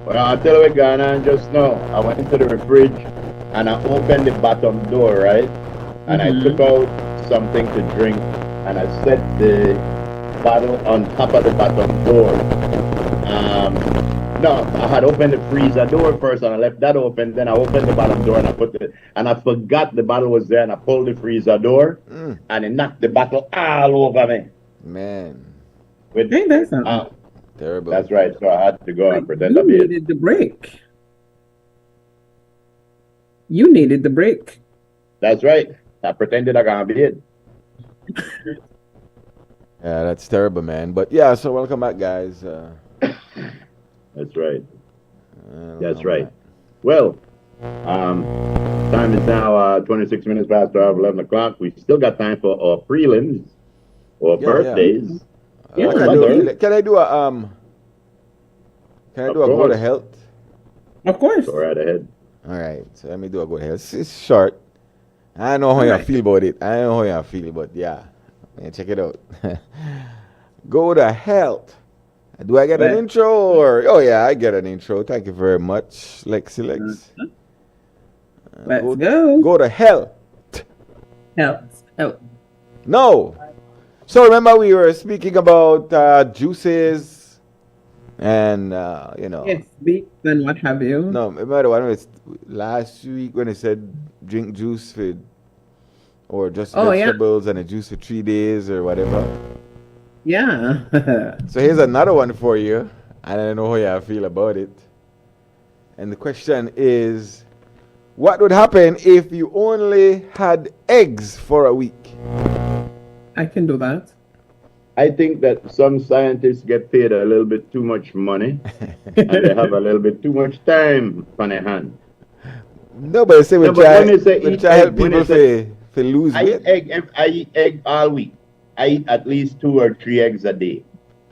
Well, I'll tell you what, Ghana, just now, I went into the fridge and I opened the bottom door, right? And I took Mm-hmm. out something to drink and I set the bottle on top of the bottom door. Um, no, I had opened the freezer door first and I left that open. Then I opened the bottom door and I put it, and I forgot the bottle was there and I pulled the freezer door and it knocked the bottle all over me. Man, With, Hey, that's something. uh, terrible. that's right. So I had to go But and pretend I you did. needed the break. You needed the break. That's right. I pretended I gonna be it. Yeah, that's terrible, man. But yeah, so welcome back, guys. That's right. That's Welcome right. back. Well, um, time is now 26 minutes past 12, 11 o'clock. We still got time for our prelims or Yeah, yeah. birthdays. Yeah, Can I do? Can I do a Can I Of do a go to course. health? Of course. Go right ahead. All right, so let me do a go to health. It's short. I don't know how you Alright. feel about it. I don't know how you feel, but yeah, check it out. Go to health. Do I get an Right. intro or? Oh yeah, I get an intro. Thank you very much, Lexi Lex. Let's go. Go to hell. Health. Health. No. So remember we were speaking about juices and you know. Yes, beets and what have you. No, remember one was last week when they said drink juice for or just Oh, yeah. vegetables and a juice for 3 days or whatever. Yeah. So here's another one for you. I don't know how you feel about it. And the question is, what would happen if you only had eggs for a week? I can do that. I think that some scientists get paid a little bit too much money and they have a little bit too much time on their hand. No, but say we No, but try, when they say we eat try help egg, when people they say for lose I weight. eat egg all week. I eat at least 2 or 3 eggs a day.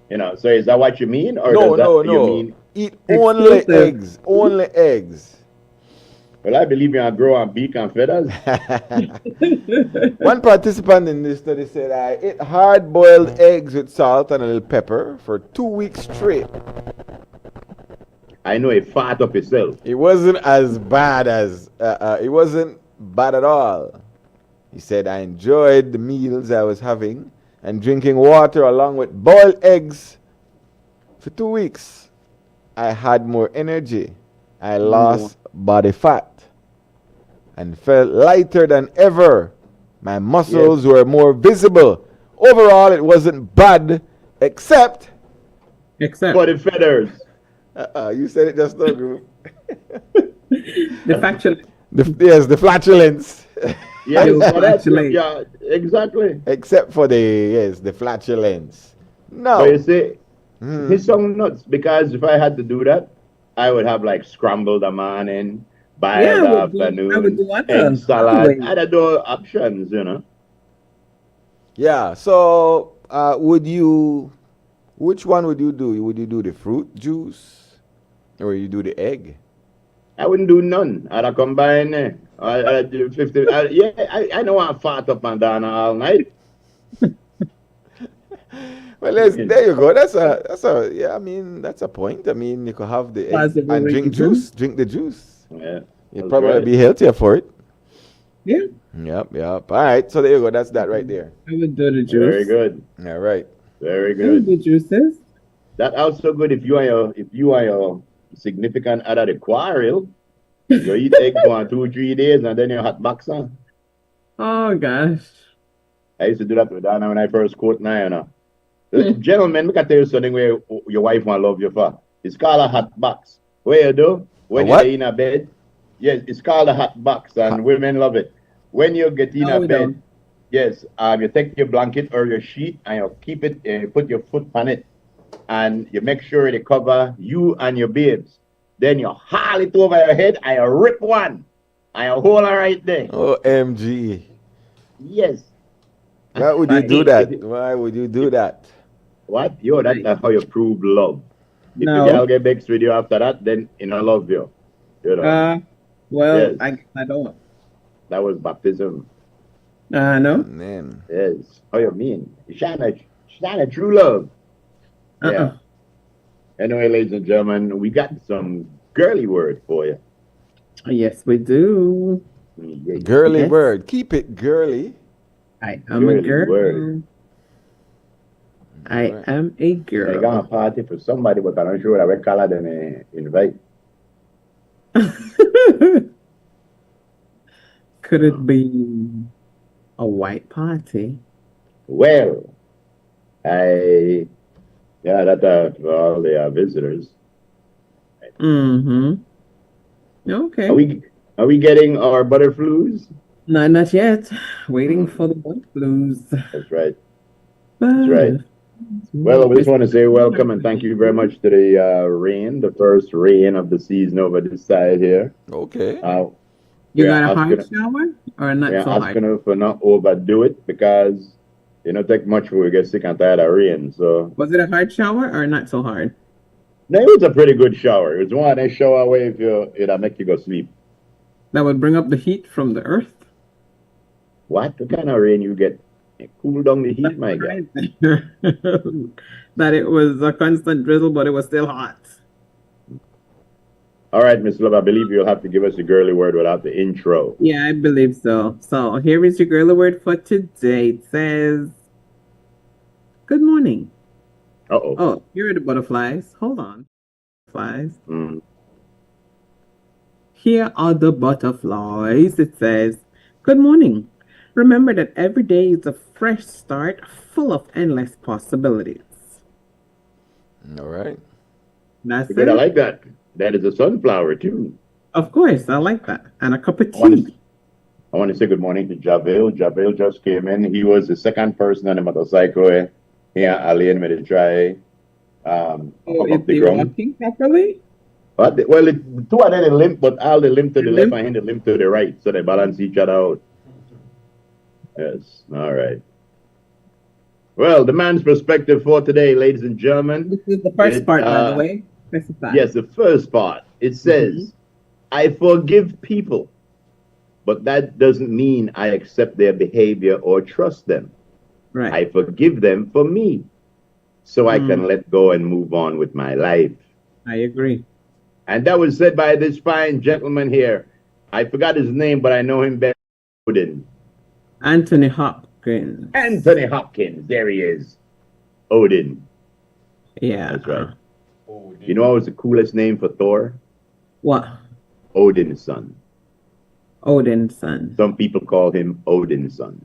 You know, so is that what you mean, or No, does that no, you no. mean? Eat only Exclusive. eggs. Only eggs. Well, I believe you can grow on beak and feathers. One participant in this study said, I ate hard boiled eggs with salt and a little pepper for 2 weeks straight. I know a fart up yourself. It wasn't as bad as, it wasn't bad at all. He said, I enjoyed the meals I was having and drinking water along with boiled eggs for 2 weeks. I had more energy. I lost body fat and felt lighter than ever. My muscles were more visible. Overall, it wasn't bad, except. Except For the feathers. You said it just now, group. the factual. Yes, the flatulence. Yes, You well, that's, flatulate. yeah, exactly. Except for the flatulence. No. But you see, he sound nuts because if I had to do that, I would have like scrambled a morning, Yeah, boiled I would do afternoon, what egg else? salad. Always. I'd do options, you know. Yeah. So, which one would you do? Would you do the fruit juice, or you do the egg? I wouldn't do none. I'd combine. I'd do 50. I know I'm fat up and down all night. Well, there you go. That's a yeah. I mean, that's a point. I mean, you could have the egg Possible and drink reason. juice. Drink the juice. Yeah, You'd that's probably right. be healthier for it. Yeah, Yep. All right. So there you go. That's that right there. I would do the juice. Very good. All right. Very I would good. do juices. That also good if you and your significant other the quarrel. You eat egg for 2 3 days and then you hot box on. Oh gosh. I used to do that with Dana when I first quote now. Gentlemen, look at tell you something where your wife want love you for. It's called a hot box. What you do when A you're what? in a bed? Yes, it's called a hot box, and women love it. When you get in No, a we bed, don't. yes, you take your blanket or your sheet and you keep it, you put your foot on it, and you make sure they cover you and your babes. Then you haul it over your head and you rip one, and you hold it right there. OMG. Yes. Why would you I do hate that? it. Why would you do that? What? Yo, that's how you prove love. If No. the girl get vexed with you after that, then you know love you. You know, Well, Yes. I guess I don't. that was baptism. No. Man. Yes. How you mean? It's not a true love. Yeah. Anyway, ladies and gentlemen, we got some girly word for you. Yes, we do. Yeah, Girly Yes. word. Keep it girly. I am a girly word. girl. I Alright. am a I got a girl. party for somebody, but I'm not sure what color they invite. Could it be a white party? Well, that's for all the visitors. Mm-hmm. Are Okay. we getting our butterflies? No, not yet. Waiting Mm, for the white blues. that's right. That's right. Butterflies. Well, we just Miss- want to say welcome and thank you very much to the rain, the first rain of the season over this side here. Okay. You We're got a hard asking, shower or not we're so hard? asking her for not overdo it because it don't take much for we get sick and tired of rain. So Was it a hard shower or not so hard? no, it was a pretty good shower. It was one that shower away if it'll make you go sleep. That would bring up the heat from the earth? What kind of rain you get? Cool down the heat, my guy. That it was a constant drizzle, but it was still hot. All right, Miss Love, I believe you'll have to give us a girly word without the intro. Yeah, I believe so. So here is your girly word for today. It says, good morning. Uh-oh. Oh, here are the butterflies. Hold on. Butterflies. Mm. Here are the butterflies. It says, good morning. Remember that every day is a fresh start full of endless possibilities. Alright. That's Good, I it. like that. That is a sunflower, too. Of course, I like that. And a cup of I want to tea. I want to say good morning to Javel. Javel just came in. He was the second person on the motorcycle here alien me to try Oh, up is the he ground. walking properly? But the two of them they limp, but all they limp to the left Limp? and he limp to the right, so they balance each other out. Yes, all right. Well, the man's perspective for today, ladies and gentlemen. This is the first It, part, by the way. Specify. yes, the first part. It says, I forgive people, but that doesn't mean I accept their behavior or trust them. Right. I forgive them for me, so I can let go and move on with my life. I agree. And that was said by this fine gentleman here. I forgot his name, but I know him better. Odin. Anthony Hopkins. Anthony Hopkins. There he is. Odin. Yeah. That's right. You know what was the coolest name for Thor? What? Odin's son. Odin's son. Some people call him Odin's son.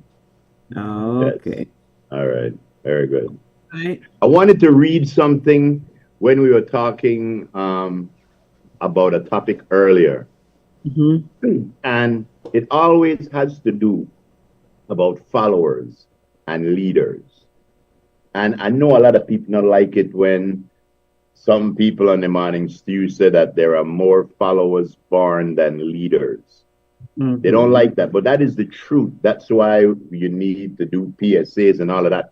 Oh, Yes. okay. All right. Very good. Right. I wanted to read something when we were talking about a topic earlier. And it always has to do about followers and leaders. And I know a lot of people don't like it when some people on the Morning Stew say that there are more followers born than leaders. They don't like that, but that is the truth. That's why you need to do PSAs and all of that.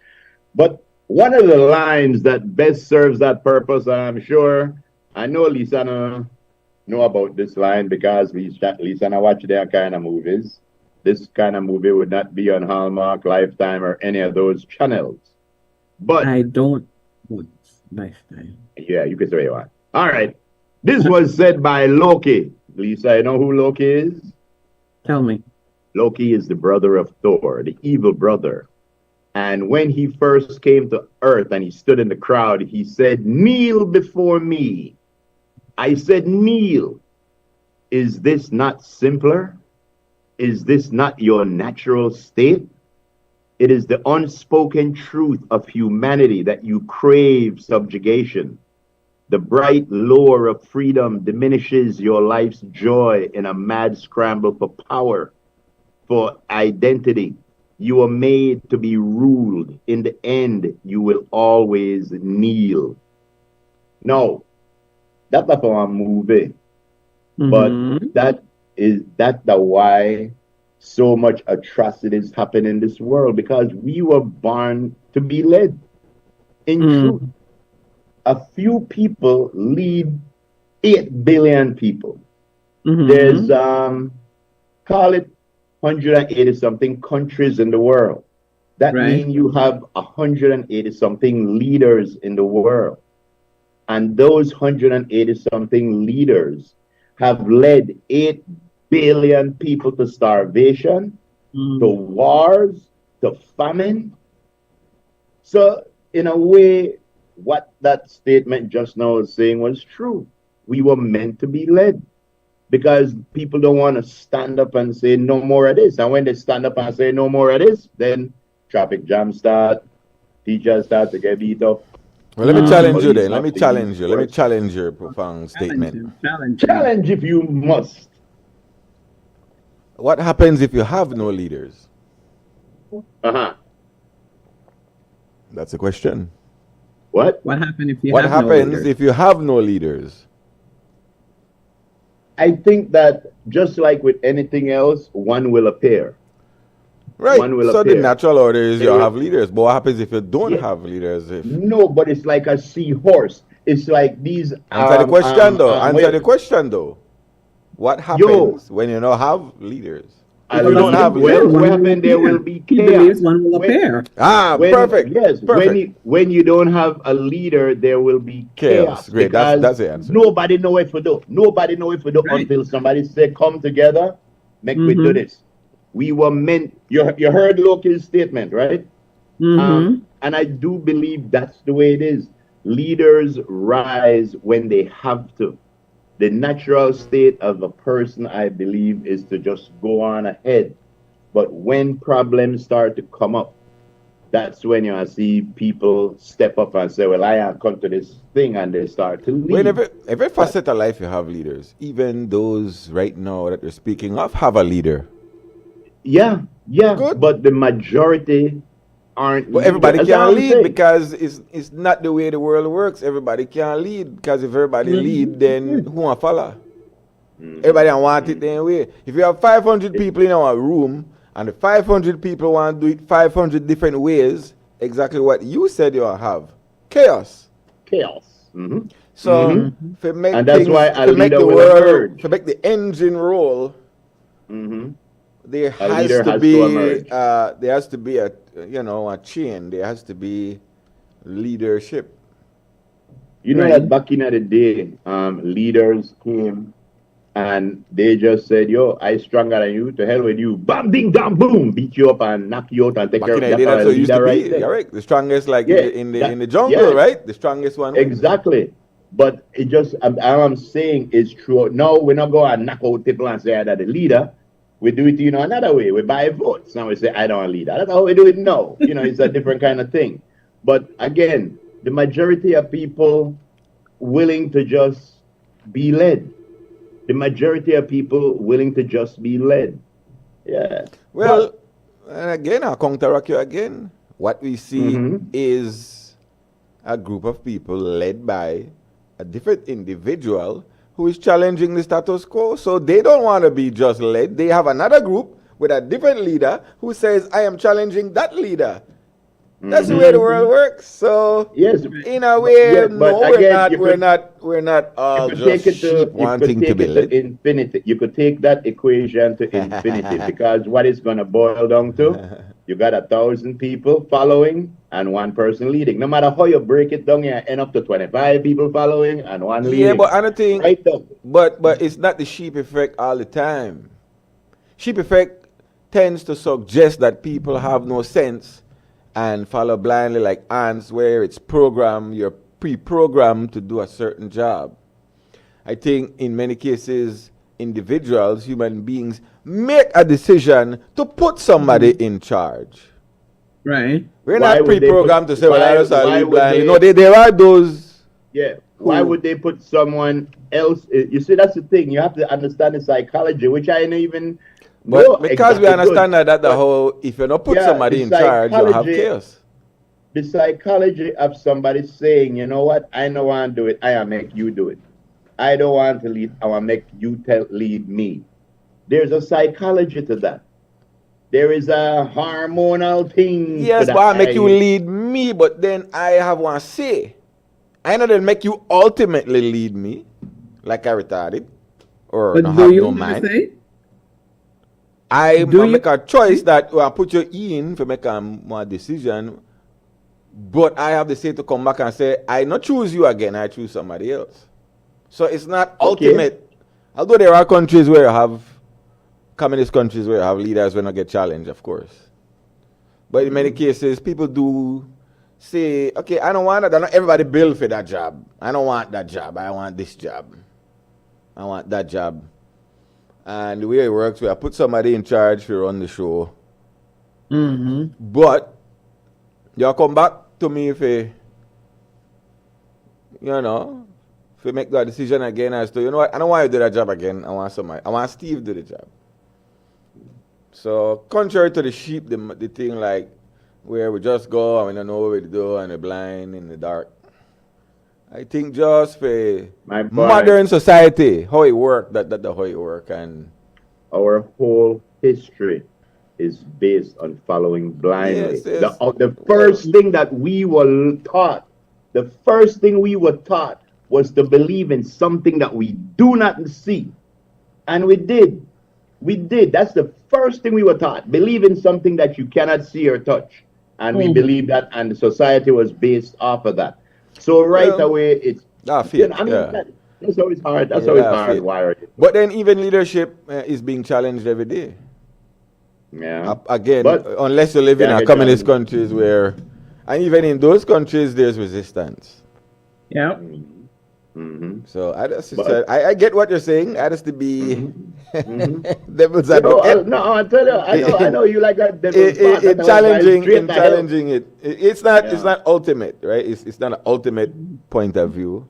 But one of the lines that best serves that purpose, and I'm sure, I know Lisa know about this line because Lisa watch their kind of movies. This kind of movie would not be on Hallmark, Lifetime, or any of those channels. But I don't want Lifetime. yeah, you can say what you want. All right. This was said by Loki. Lisa, you know who Loki is? Tell me. Loki is the brother of Thor, the evil brother. And when he first came to Earth and he stood in the crowd, he said, kneel before me. I said, kneel. Is this not simpler? Is this not your natural state? It is the unspoken truth of humanity that you crave subjugation. The bright lure of freedom diminishes your life's joy in a mad scramble for power, for identity. You are made to be ruled. In the end, you will always kneel. No, that's not from a movie. But that's the why so much atrocities happen in this world, because we were born to be led. In truth, a few people lead 8 billion people. There's call it 180 something countries in the world. That means you have 180 something leaders in the world. And those 180 something leaders have led 8 billion people to starvation, to wars, to famine. So, in a way, what that statement just now was saying was true. We were meant to be led because people don't want to stand up and say no more of this. And when they stand up and say no more of this, then traffic jam start, teachers start to get beat up. Well, let me challenge you Police then. Let me have to challenge use you. Let me force. challenge your profound statement. Challenge if you must. What happens if you have no leaders? Uh-huh. That's a question. What? What happens if you What have no happens leaders? if you have no leaders? I think that just like with anything else, one will appear. Right. One will So the appear. natural order is you It will- have leaders. But what happens if you don't Yeah. have leaders? If No, but it's like a seahorse. It's like these. Answer the question though. Answer wait, the question though. What happens when you don't have leaders? If you don't have well, leaders. what happened? There will be He chaos. believes one will When- appear. Perfect. Yes, Perfect. when you don't have a leader, there will be Chaos. Great. because That's the answer. Nobody know if we do. Nobody know if we do Right. until somebody say, "Come together, make we do this." We were meant. You heard Loki's statement, right? And I do believe that's the way it is. Leaders rise when they have to. The natural state of a person, I believe, is to just go on ahead. But when problems start to come up, that's when you see people step up and say, well, I have come to this thing, and they start to lead. Well, every facet of life you have leaders. Even those right now that you're speaking of have a leader. Yeah, Good. but the majority aren't. But everybody leaders. That's can't what I'm lead saying. because it's not the way the world works. Everybody can't lead because if everybody lead, then who want follow? Everybody want it their way. If you have 500 people in our room and the 500 people want to do it 500 different ways, exactly what you said you have, chaos. Chaos. So to make And that's things, why a to make leader the will world, emerge. to make the engine roll, there has leader to has be to emerge. there has to be a a chain. There has to be leadership. You know Right. that back in the day, leaders came and they just said, "Yo, I stronger than you. To hell with you! Bam, ding, dam, boom! Beat you up and knock you out and take Back care in of the day, that's that's how how a it used to leader be. right there." You're right. The strongest, like Yeah, in the that- jungle, yeah. right? The strongest one. wins. Exactly. But it just, all I'm saying is true. No, we're not going to knock out people and say that the leader. We do it, another way. We buy votes. Now we say, I don't want a leader. That's how we do it now. It's a different kind of thing. But again, the majority of people willing to just be led. The majority of people willing to just be led. Yeah. Well, and again, I'll counteract you again. What we see is a group of people led by a different individual who is challenging the status quo. So they don't want to be just led. They have another group with a different leader who says, I am challenging that leader. That's the way the world works. So Yes. in a way, Yeah, but no, again, we're not all you could just take it sheep to wanting to be led. infinity. You could take that equation to infinity because what it's going to boil down to, you got 1,000 people following and one person leading. No matter how you break it down, you end up to 25 people following and one leading. Yeah, but I don't think. Right down. But it's not the sheep effect all the time. Sheep effect tends to suggest that people have no sense and follow blindly like ants, where it's programmed, you're pre-programmed to do a certain job. I think in many cases, individuals, human beings, make a decision to put somebody in charge. Right. We're Why not would they pre-programmed put- to say, well, I why- just why lead would blindly. they- No, there are those. Yeah. Why would they put someone else? You see, that's the thing. You have to understand the psychology, which I don't even know But because we exactly understand good. that the But whole, if you don't put Yeah, somebody the in charge, you'll have psychology- chaos. the psychology of somebody saying, you know what, I don't want to do it, I make you do it. I don't want to lead, I want to make you lead me. There's a psychology to that. There is a hormonal thing. Yes, to that. but I make you lead me, but then I have one say. I know that make you ultimately lead me, like I retarded, or But not do have you no want mind. to say? I Do you- make a choice that I put you in to make a more decision But I have the say to come back and say, I not choose you again, I choose somebody else. So it's not ultimate. Although there are countries where you have, communist countries where you have leaders when not get challenged, of course. But in many cases, people do say, okay, I don't want that. Not everybody build for that job. I don't want that job. I want this job. I want that job. And the way it works, we put somebody in charge to run the show. But you come back to me if you make that decision again as to, you know what, I don't want you to do that job again. I want Steve to do the job. So contrary to the sheep, the thing like where we just go and we don't know what to do and we're blind in the dark. I think just for modern society, how it work, that's how it work. And our whole history is based on following blindly. Yes. The first thing that we were taught, was to believe in something that we do not see. And we did. That's the first thing we were taught. Believe in something that you cannot see or touch. And we believed that, and the society was based off of that. So away, it's... that's always hard. That's always hardwired. But then even leadership is being challenged every day. Yeah. Again, unless you live in a communist countries where... And even in those countries, there's resistance. Yeah. So I get what you're saying. I just to be devil's advocate. I tell you, I know you like that. In challenging it. It's not ultimate, right? It's not an ultimate point of view.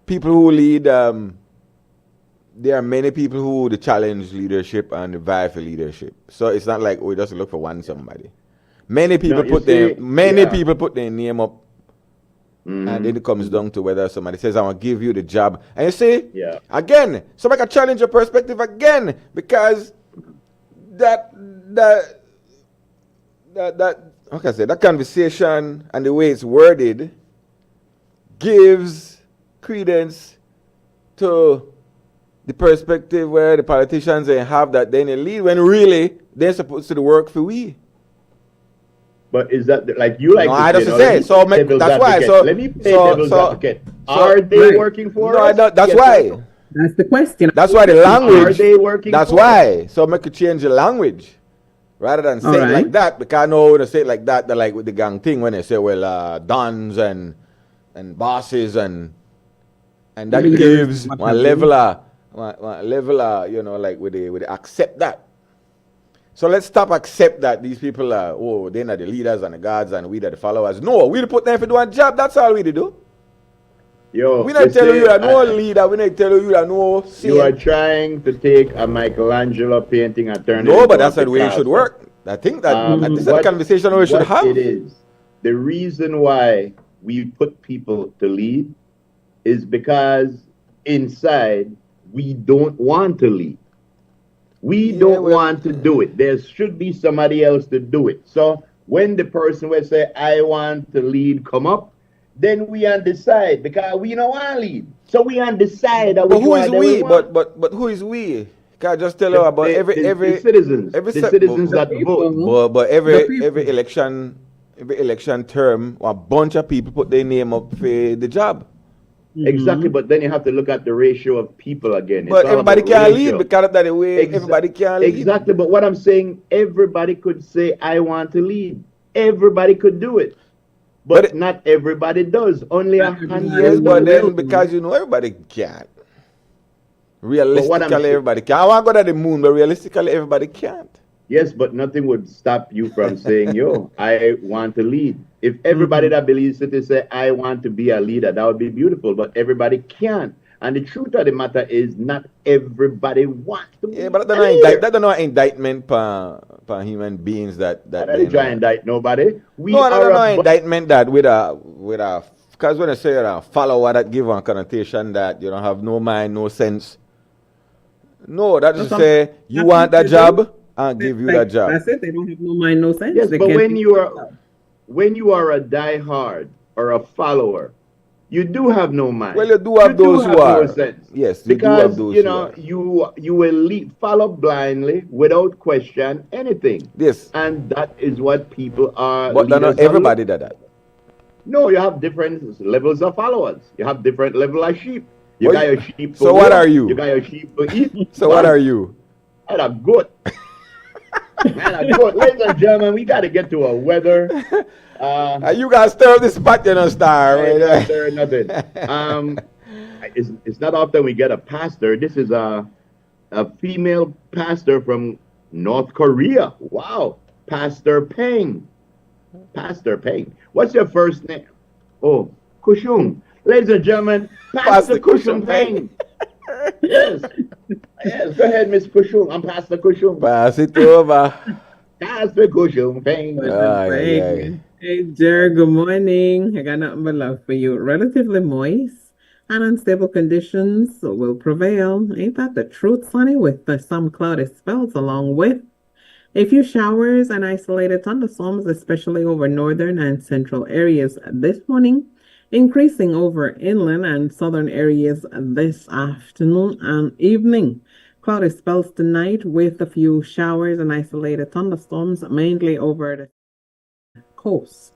People who lead, there are many people who challenge leadership and vie for leadership. So it's not like we just look for one somebody. Many people put their name up. And then it comes down to whether somebody says, I want to give you the job. And you see, again, somebody can challenge your perspective again, because that conversation and the way it's worded gives credence to the perspective where the politicians have that they lead when really they're supposed to work for we. But is that like you like? No, I just say so. That's why. So let me play devil's advocate. Are they working for us? That's why. That's the question. That's why the language. Are they working? That's why. So make you change the language rather than say it like that. Because I know when they say it like that, they're like with the gang thing when they say, well, dons and bosses and that gives one level of like with the accept that. So let's stop accept that these people are, they're not the leaders and the gods and we are the followers. No, we put them for doing job. That's all we do. Yo, we not telling you that no leader. We not telling you that no. You are trying to take a Michelangelo painting and turn it. No, but that's the way it should work. I think that this is a conversation we should have. It is the reason why we put people to lead is because inside we don't want to lead. We don't want to do it. There should be somebody else to do it. So when the person will say, I want to lead, come up, then we decide because we don't want to lead. So we decide that who is we? But who is we? Can I just tell you about every citizens, the citizens that vote. But every election term, a bunch of people put their name up for the job. Exactly, but then you have to look at the ratio of people again. But everybody can't lead because of that way. Everybody can't lead. Exactly, but what I'm saying, everybody could say, I want to lead. Everybody could do it. But not everybody does. Only a handful. Yes, but then because everybody can't. Realistically, everybody can't. I want to go to the moon, but realistically, everybody can't. Yes, but nothing would stop you from saying, I want to lead. If everybody that believes it say, I want to be a leader, that would be beautiful, but everybody can't. And the truth of the matter is not everybody wants to be a but leader. that's not an indictment for human beings that I don't try to indict nobody. No indictment that with a because when I say a follower that give one connotation that you don't have no mind, no sense. No, that just say you want that job. I'll give you that job. That's it. They don't have no mind, no sense. Yes, but when you are a diehard or a follower, you do have no mind. Well, you do have those who no are. sense. Yes, you do Because have those who are. you will follow blindly without question anything. Yes. And that is what people are. But not leaders everybody does that. No, you have different levels of followers. You have different level of sheep. You Well, got your sheep. so what are you? You got your sheep to eat. So what are you? I'm a goat. Man, a goat. Ladies and gentlemen, we got to get to a weather. You got to stir up this pot, you know, Star. I ain't gonna stir nothing. It's not often we get a pastor. This is a female pastor from North Korea. Wow, Pastor Peng. Pastor Peng. What's your first name? Oh, Kushung. Ladies and gentlemen, Pastor Kushung Peng. Yes. Yes, go ahead, Miss Kushung. I'm Pastor Kushung. Pass it over. Pastor Kushung Peng. Hey, Jared, good morning. I got nothing but love for you. Relatively moist and unstable conditions will prevail. Ain't that the truth, Sonny? With some cloudy spells along with a few showers and isolated thunderstorms, especially over northern and central areas this morning, increasing over inland and southern areas this afternoon and evening. Cloudy spells tonight with a few showers and isolated thunderstorms, mainly over the coast.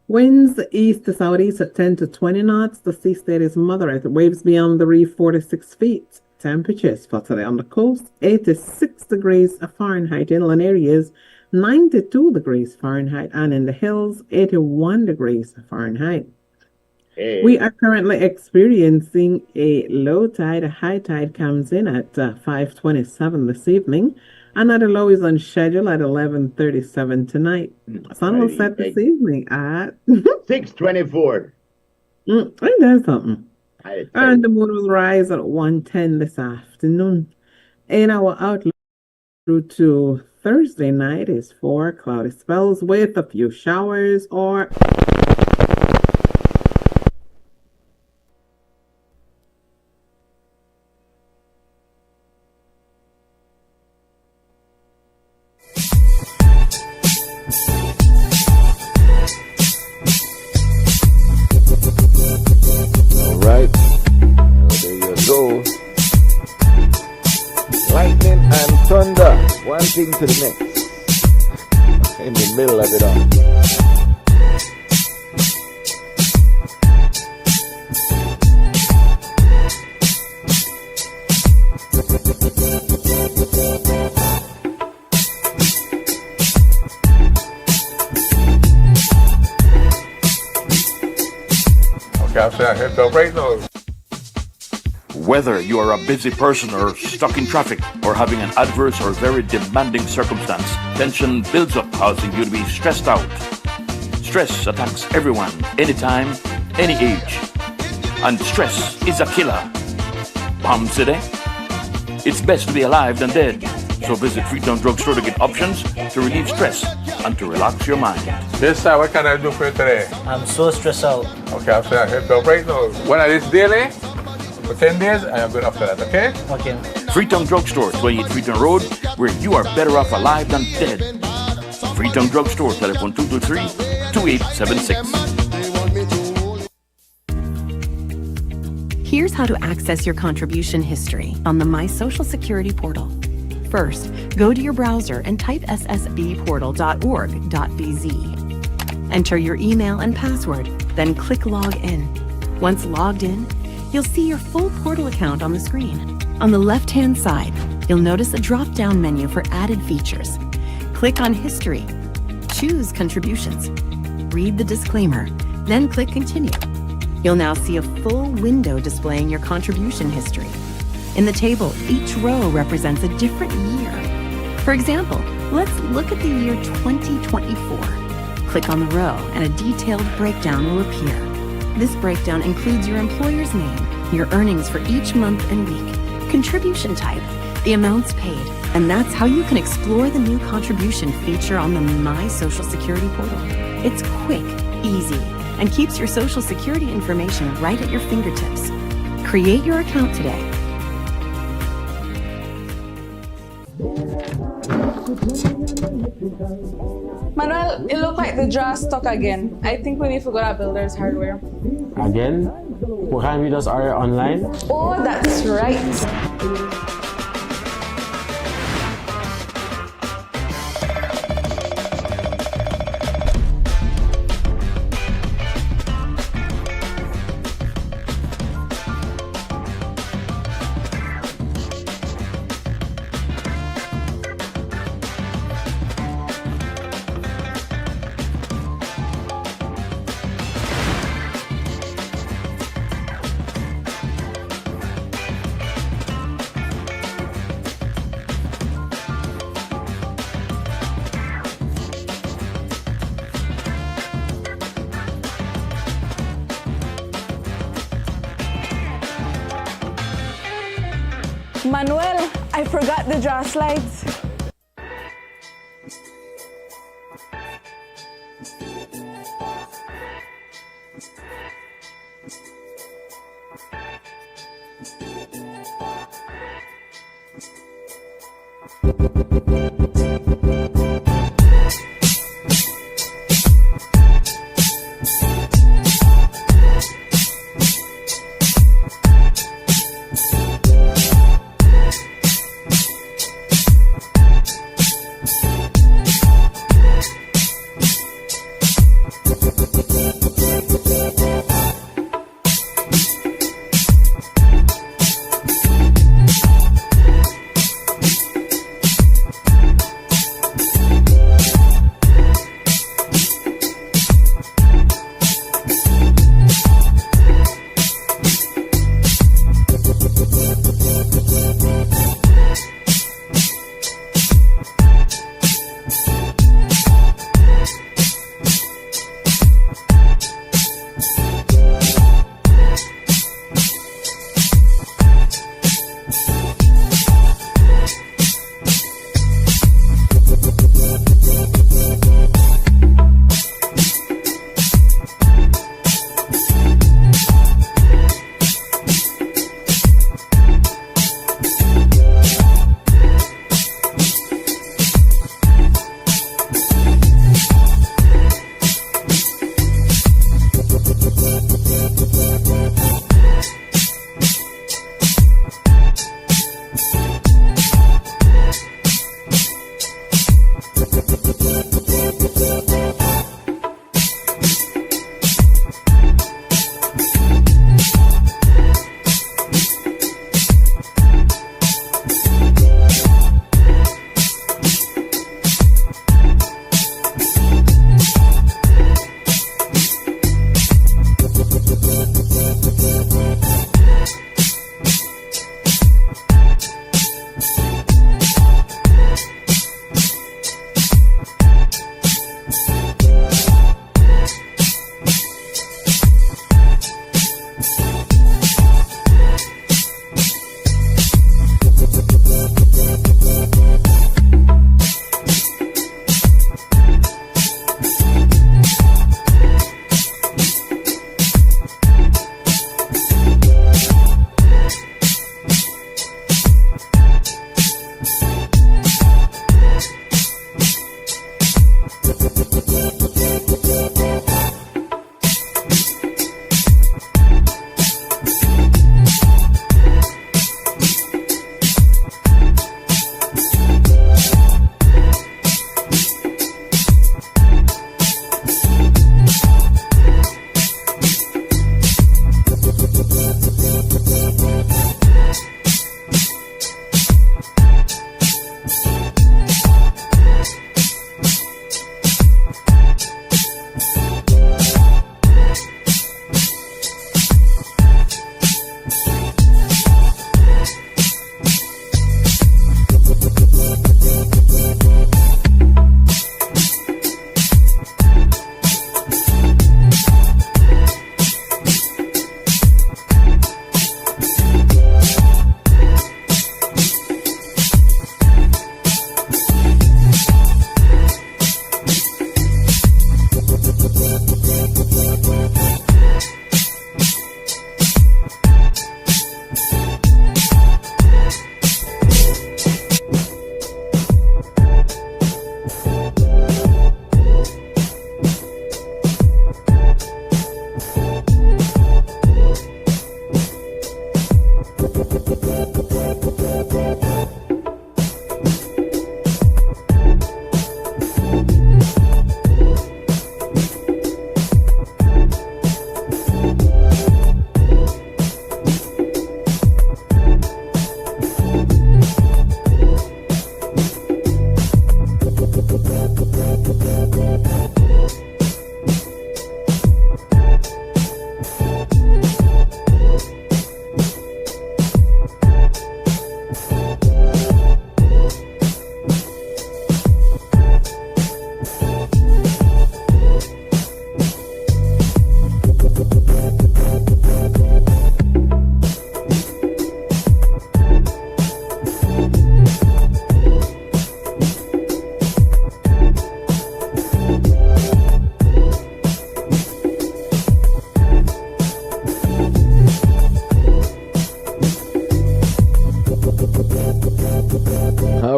Winds east to southeast at 10 to 20 knots. The sea state is moderate. Waves beyond the reef 4 to 6 feet. Temperatures for today on the coast 86 degrees Fahrenheit. Inland areas 92 degrees Fahrenheit. And in the hills 81 degrees Fahrenheit. Hey. We are currently experiencing a low tide. A high tide comes in at 5:27 this evening. Another low is on schedule at 11:37 tonight. Sun will set this evening at 6:24. Ain't that something? And the moon will rise at 1:10 this afternoon. In our outlook through to Thursday night is 4 cloudy spells with a few showers or thunder, one thing to the next, in the middle of it all. Okay, I'm saying I hit the right now. Whether you are a busy person or stuck in traffic or having an adverse or very demanding circumstance, tension builds up, causing you to be stressed out. Stress attacks everyone, anytime, any age. And stress is a killer. Palm City? It's best to be alive than dead. So visit Freetown Drugstore to get options to relieve stress and to relax your mind. This time, what can I do for you today? I'm so stressed out. Okay, I'm saying I hit the right now. When I this daily, for 10 days, I am good after that, okay? Okay. Freetown Drugstore, 28 Freetown Road, where you are better off alive than dead. Freetown Drugstore, telephone 223-2876. Here's how to access your contribution history on the My Social Security portal. First, go to your browser and type ssbportal.org.bz. Enter your email and password, then click Log In. Once logged in, you'll see your full portal account on the screen. On the left-hand side, you'll notice a drop-down menu for added features. Click on History. Choose Contributions. Read the disclaimer, then click Continue. You'll now see a full window displaying your contribution history. In the table, each row represents a different year. For example, let's look at the year 2024. Click on the row and a detailed breakdown will appear. This breakdown includes your employer's name, your earnings for each month and week, contribution type, the amounts paid, and that's how you can explore the new contribution feature on the My Social Security portal. It's quick, easy, and keeps your Social Security information right at your fingertips. Create your account today. Manuel, it looked like the jar stuck again. I think we need to go to Builder's Hardware. Again? What can't we just order online? Oh, that's right. Manuel, I forgot the draw slides.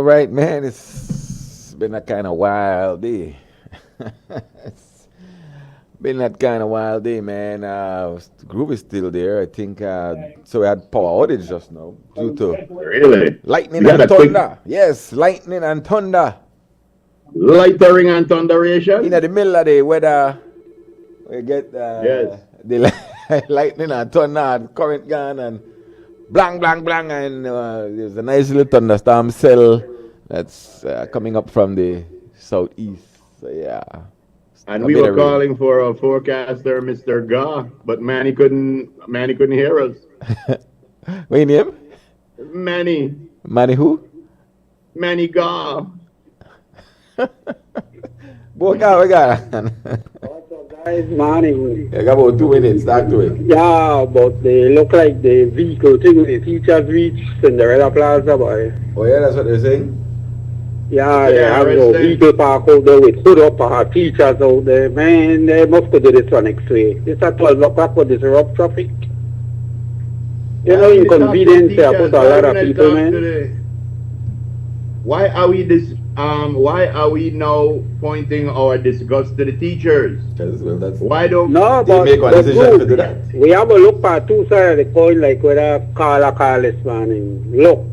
right, man. It's been a kind of wild day. It's been that kind of wild day, man. The group is still there. I think so. We had power outage just now due to Really? lightning We got and a quick thunder. Yes, lightning and thunder. lightning and thunderation. In the middle of the weather, we get Yes. the lightning and thunder and current gone and blang, blang, blang. And there's a nice little thunderstorm cell that's coming up from the southeast. So, yeah. And A we bit were of rain. calling for a forecaster, Mr. Ga, but Manny couldn't hear us. What your name? Manny Manny who? Ga. Boy, God, we got Guys, morning. I got about 2 minutes. Talk to it. Yeah, but they look like the vehicle thing with the teachers reach Cinderella Plaza, boy. Oh, yeah, that's what they're saying? Yeah, they Yeah, have right no there. vehicle park out there with hood up or teachers out there. Man, they must go do this one next way. This at 12 o'clock for disrupt traffic. You know, inconvenience they put a lot of people, man. Why are we why are we now pointing our disgust to the teachers? Well, that's Why don't No, they but, make one but decision to good. do that. We have a look at two sides of the coin, like whether call this morning. Look,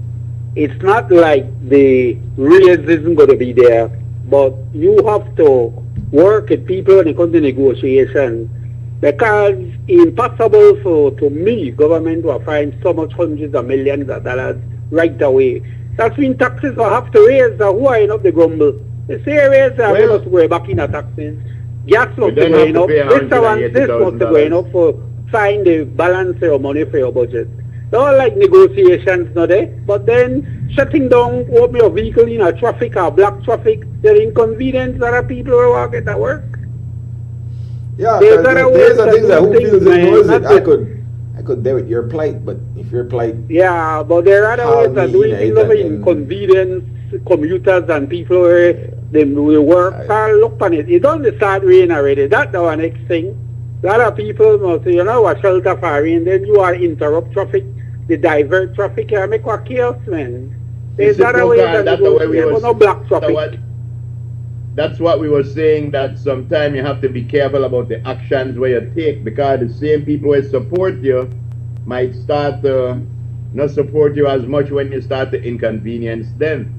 it's not like the raise isn't going to be there, but you have to work with people when it comes to negotiation, because it's impossible for to me government to find so much hundreds of millions of dollars right away. That's when taxes will have to raise. Who are up the grumble? They say raise, they must go back in the taxes. Gas must be don't going have up. to pay This must be going $180,000. up for find the balance of your money for your budget. They all like negotiations, no they? But then shutting down, open your vehicle in a traffic or block traffic, they're inconvenience other people who walk at work. Yeah, There's 'cause other there's ways a to things that do who things, feels it man. knows it. Not I that- could deal with your plight, but if your plight, Yeah, but there are other How ways of we doing in things it of and- inconvenience commuters and people where they will work. I'll look on it. It don't start rain already. That's our next thing. A lot of people must say, you know what, shelter for rain, then you are interrupt traffic, they divert traffic, and make a chaos, man. There's Mr. other ways Coker, that that's you the go, way we yeah, was- but no block traffic. That's what we were saying, that sometimes you have to be careful about the actions where you take, because the same people who support you might start to not support you as much when you start to inconvenience them.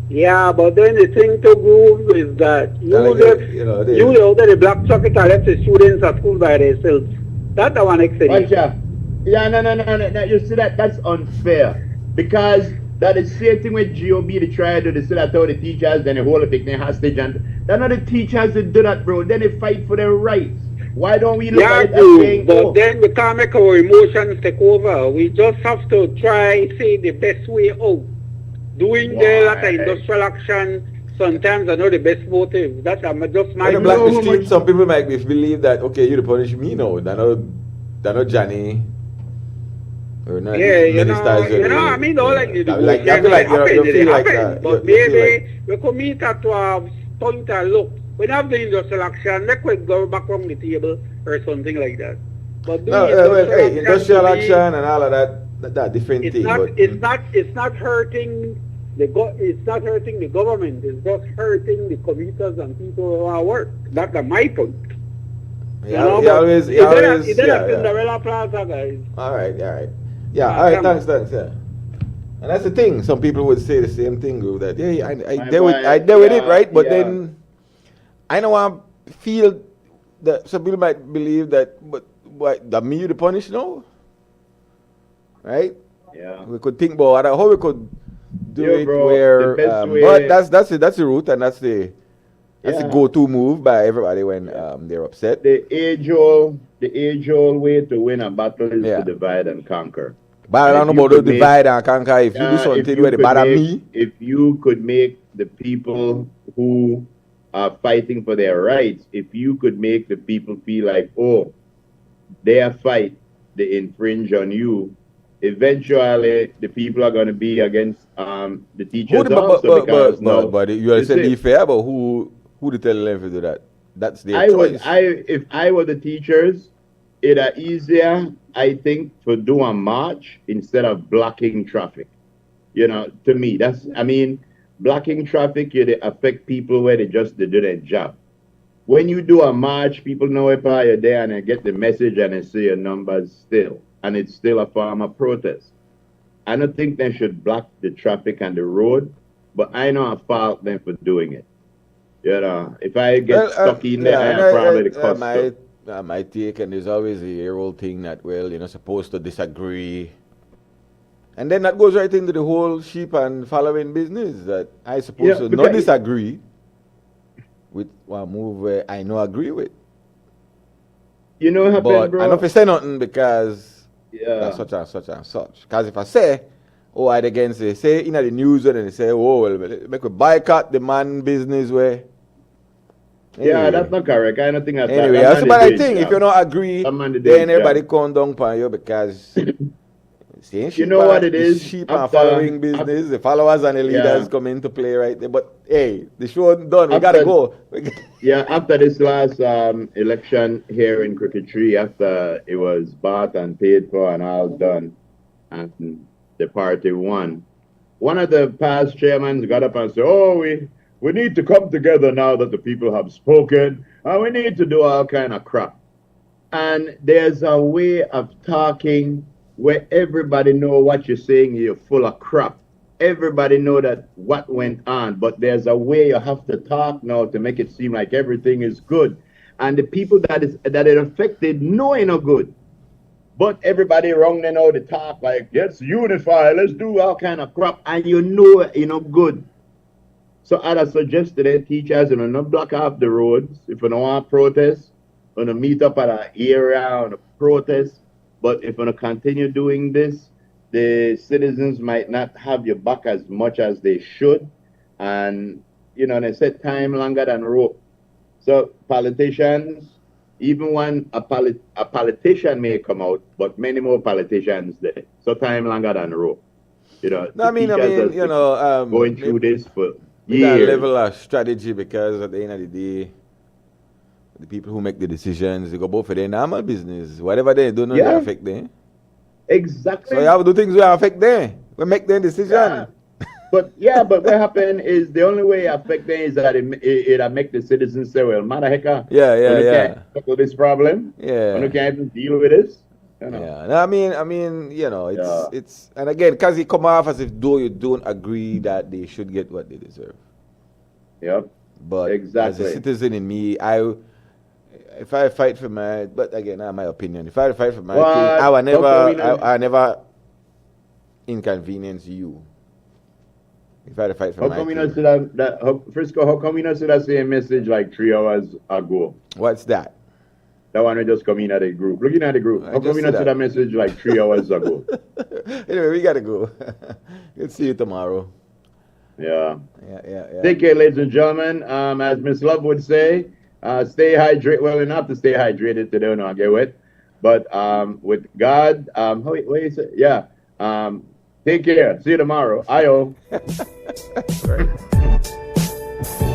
Yeah, but then the thing to go is that you like, just, you know, they- you know that the block traffic and let the students at school by themselves. That's the one next thing. Watcha. Yeah, no, you see that's unfair, because that is same thing with GOB to try to do. They still have the teachers, then they hold a picnic hostage, and they're not the teachers that do that, bro. Then they fight for their rights. Why don't we look Yeah, at it as dude, saying, but oh, then we can't make our emotions take over. We just have to try say the best way out. Doing the lot of Why? industrial action sometimes are not the best motive. That's just my when you black know the how street, much- some people might believe that, okay, you to punish me now. They're not Johnny. Or not Yeah, you ministers, know, I mean, all like the like, I feel like you feel like but you feel maybe like, we could meet at a point and look. When have the industrial action, let we go back on the table or something like that. But no, doing well, hey, industrial to me, action and all of that different It's thing. not. But, It's not hurting It's not hurting the government. It's just hurting the commuters and people who are work. That's my point. he always, It's yeah. Cinderella Plaza, guys. All right. Yeah, all right, thanks, yeah. And that's the thing. Some people would say the same thing, bro, that, yeah, I dealt with it, right? But then, I know I feel that some people might believe that, but what, that me you the punish now? Right? yeah. We could think about how we could do Yo, it bro, where, the best way- but that's the route and that's the Yeah. go-to move by everybody when they're upset. The age-old way to win a battle is Yeah. to divide and conquer. But I don't know If you about the could make- divide and conquer. If you do If something you where they could bother make- me, if you could make the people who are fighting for their rights, if you could make the people feel like, oh, their fight, they infringe on you, eventually the people are going to be against the teachers also, because now, but you are you saying see- be fair, but who to tell them to do that? That's their I would, choice. if I were the teachers, it'd easier, I think, to do a march instead of blocking traffic. You know, to me, blocking traffic, you they affect people where they do their job. When you do a march, people know if you're there and they get the message and they see your numbers still, and it's still a form of protest. I don't think they should block the traffic on the road, but I know I fault them for doing it. You know, if I get stuck in there, I probably the cost. My take, and there's always a whole thing that, well, you're not supposed to disagree. And then that goes right into the whole sheep and following business, that I suppose to not disagree with one move where I no agree with. You know what happened, bro? I don't say nothing because such and such and such. Because if I say, oh, I'd against it, say in the news and they say, oh, well, make a boycott the man business way. Anyway. Yeah, that's not correct. I don't think that's anyway, that's but I think if you don't agree, then everybody come down upon you because you know what it is? Sheep and following business, the followers and the leaders come into play right there. But hey, the show done. We gotta go. After this last election here in Cricketry, after it was bought and paid for and all done, and the party won, one of the past chairmen got up and said, "Oh, we need to come together now that the people have spoken, and we need to do all kind of crap." And there's a way of talking where everybody know what you're saying, you're full of crap. Everybody know that what went on, but there's a way you have to talk now to make it seem like everything is good. And the people that it affected know it's not good. But everybody wrong they know to talk like, let's unify, let's do all kind of crap, and you know it's not good. So I'd suggest to the teachers, you know, not block off the roads. If you don't want to protest, you know, meet up at an area on a protest. But if you continue doing this, the citizens might not have your back as much as they should. And, you know, they said time longer than rope. So politicians, even when a politician may come out, but many more politicians there. So time longer than rope. You know, no, I mean, you know, going through this for that level of strategy, because at the end of the day, the people who make the decisions, they go both for their normal business. Whatever they do, not affect them. Exactly. So you have to do things that affect them. We make their decision. Yeah. But what happened is the only way it affect them is that it make the citizens say, well, matter hecka. Can't tackle this problem. Yeah. You can't even deal with this. You know? Yeah. No, I mean, you know, it's and again, because it come off as if though you don't agree that they should get what they deserve. Yep. But as a citizen in me, if I fight for but again, my opinion. If I fight for my thing, I never inconvenience you. If I fight for my thing. Frisco, how come we not see that same message like 3 hours ago? What's that? That one we just come in at the group. Looking at the group. How come we not see that message like 3 hours ago? Anyway, we gotta go. We'll see you tomorrow. Yeah. Take care, ladies and gentlemen. As Miss Love would say, stay hydrated. Well, enough to stay hydrated today, not get wet. But with God, what you say? Yeah. Take care. See you tomorrow. Ayo. Right.